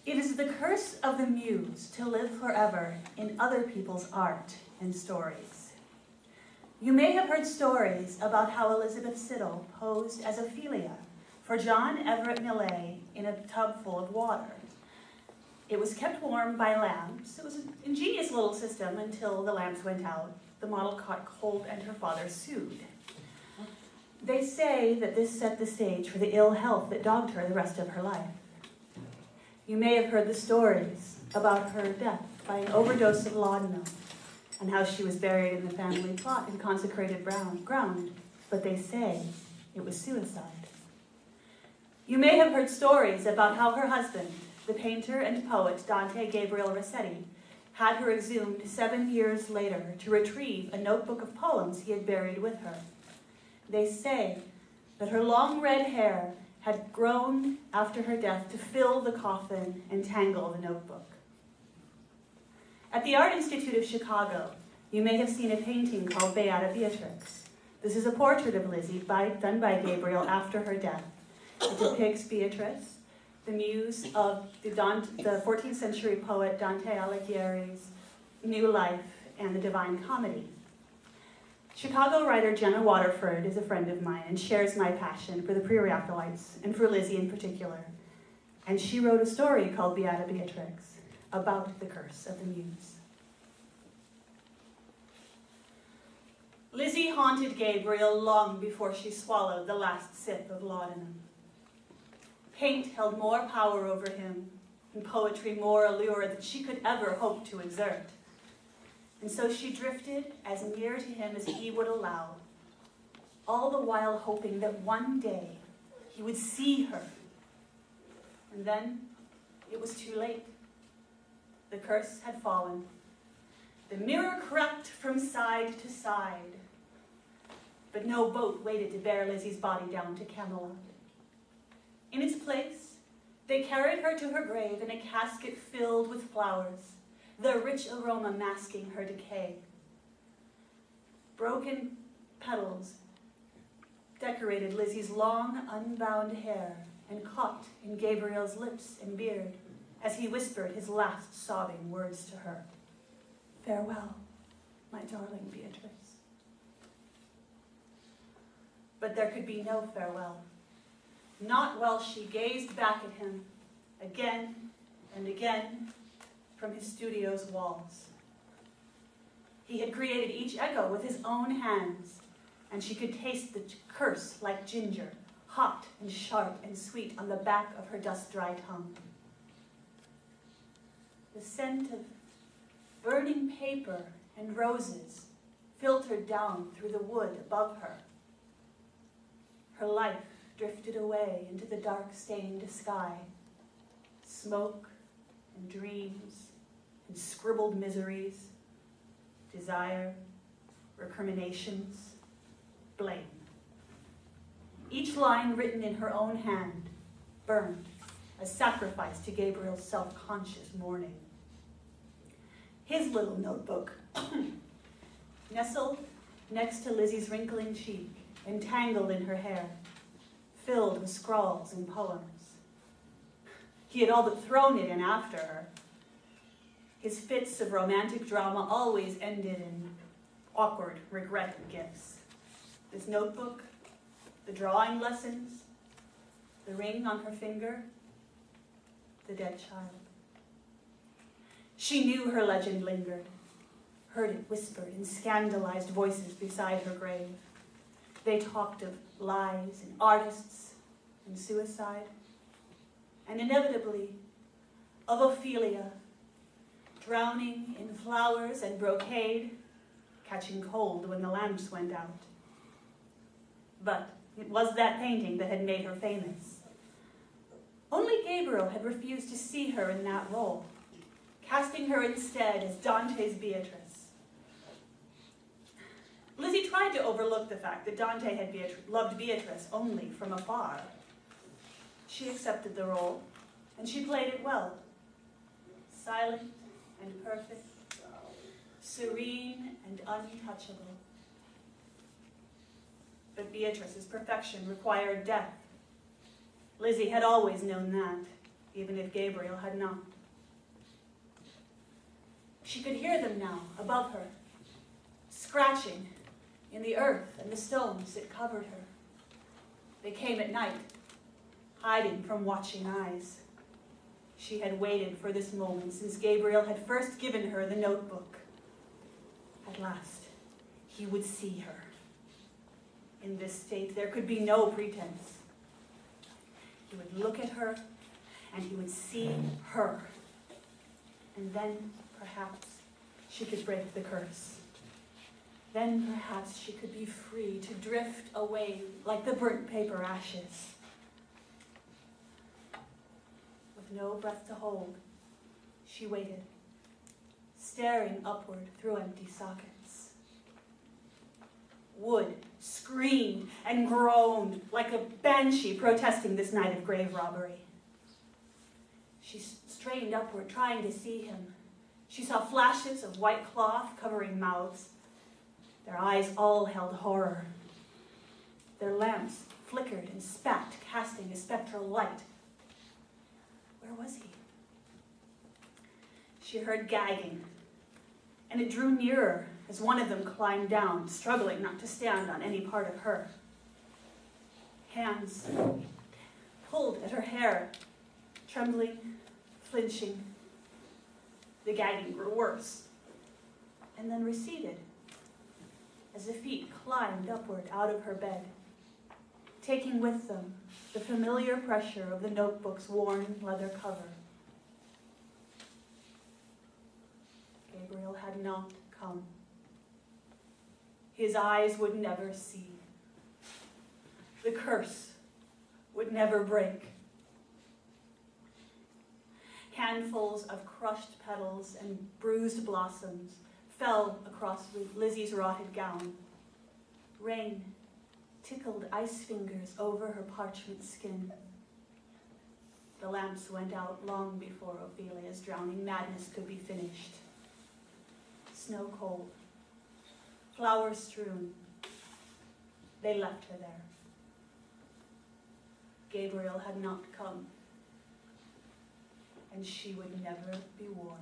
It is the curse of the muse to live forever in other people's art and stories. You may have heard stories about how Elizabeth Siddal posed as Ophelia for John Everett Millais in a tub full of water. It was kept warm by lamps. It was an ingenious little system until the lamps went out. The model caught cold and her father sued. They say that this set the stage for the ill health that dogged her the rest of her life. You may have heard the stories about her death by an overdose of laudanum and how she was buried in the family plot in consecrated ground, but they say it was suicide. You may have heard stories about how her husband, the painter and poet Dante Gabriel Rossetti, had her exhumed 7 years later to retrieve a notebook of poems he had buried with her. They say that her long red hair had grown after her death to fill the coffin and tangle the notebook. At the Art Institute of Chicago, you may have seen a painting called Beata Beatrix. This is a portrait of Lizzie done by Gabriel after her death. It depicts Beatrice, the muse of the 14th century poet Dante Alighieri's new life and the Divine Comedy. Chicago writer Jenna Waterford is a friend of mine and shares my passion for the pre-Raphaelites and for Lizzie in particular. And she wrote a story called Beata Beatrix about the curse of the muse. Lizzie haunted Gabriel long before she swallowed the last sip of laudanum. Paint held more power over him, and poetry more allure than she could ever hope to exert. And so she drifted as near to him as he would allow, all the while hoping that one day he would see her. And then it was too late. The curse had fallen. The mirror cracked from side to side. But no boat waited to bear Lizzie's body down to Camelot. In its place, they carried her to her grave in a casket filled with flowers, the rich aroma masking her decay. Broken petals decorated Lizzie's long, unbound hair and caught in Gabriel's lips and beard as he whispered his last sobbing words to her. "Farewell, my darling Beatrice." But there could be no farewell. Not while she gazed back at him again and again from his studio's walls. He had created each echo with his own hands, and she could taste the curse like ginger, hot and sharp and sweet on the back of her dust-dry tongue. The scent of burning paper and roses filtered down through the wood above her. Her life drifted away into the dark-stained sky. Smoke and dreams and scribbled miseries, desire, recriminations, blame. Each line written in her own hand, burned, a sacrifice to Gabriel's self-conscious mourning. His little notebook, nestled next to Lizzie's wrinkling cheek, entangled in her hair, filled with scrawls and poems. He had all but thrown it in after her. His fits of romantic drama always ended in awkward, regret gifts. This notebook, the drawing lessons, the ring on her finger, the dead child. She knew her legend lingered, heard it whispered in scandalized voices beside her grave. They talked of lies and artists and suicide, and inevitably of Ophelia, drowning in flowers and brocade, catching cold when the lamps went out. But it was that painting that had made her famous. Only Gabriel had refused to see her in that role, casting her instead as Dante's Beatrice. Lizzie tried to overlook the fact that Dante had loved Beatrice only from afar. She accepted the role, and she played it well. Silent and perfect, serene and untouchable. But Beatrice's perfection required death. Lizzie had always known that. even if Gabriel had not. She could hear them now, above her, scratching in the earth and the stones that covered her. They came at night, hiding from watching eyes. She had waited for this moment since Gabriel had first given her the notebook. At last, he would see her. In this state, there could be no pretense. He would look at her, and he would see her. And then, perhaps, she could break the curse. Then, perhaps, she could be free to drift away like the burnt paper ashes. With no breath to hold, she waited, staring upward through empty sockets. Wood screamed and groaned like a banshee protesting this night of grave robbery. She strained upward, trying to see him. She saw flashes of white cloth covering mouths. Their eyes all held horror. Their lamps flickered and spat, casting a spectral light. Where was he? She heard gagging, and it drew nearer as one of them climbed down, struggling not to stand on any part of her. Hands pulled at her hair, trembling, flinching. The gagging grew worse, and then receded as the feet climbed upward out of her bed, taking with them the familiar pressure of the notebook's worn leather cover. Gabriel had not come. His eyes would never see. The curse would never break. Handfuls of crushed petals and bruised blossoms fell across Lizzie's rotted gown. Rain tickled ice fingers over her parchment skin. The lamps went out long before Ophelia's drowning madness could be finished. Snow cold, flower strewn, they left her there. Gabriel had not come, and she would never be warm.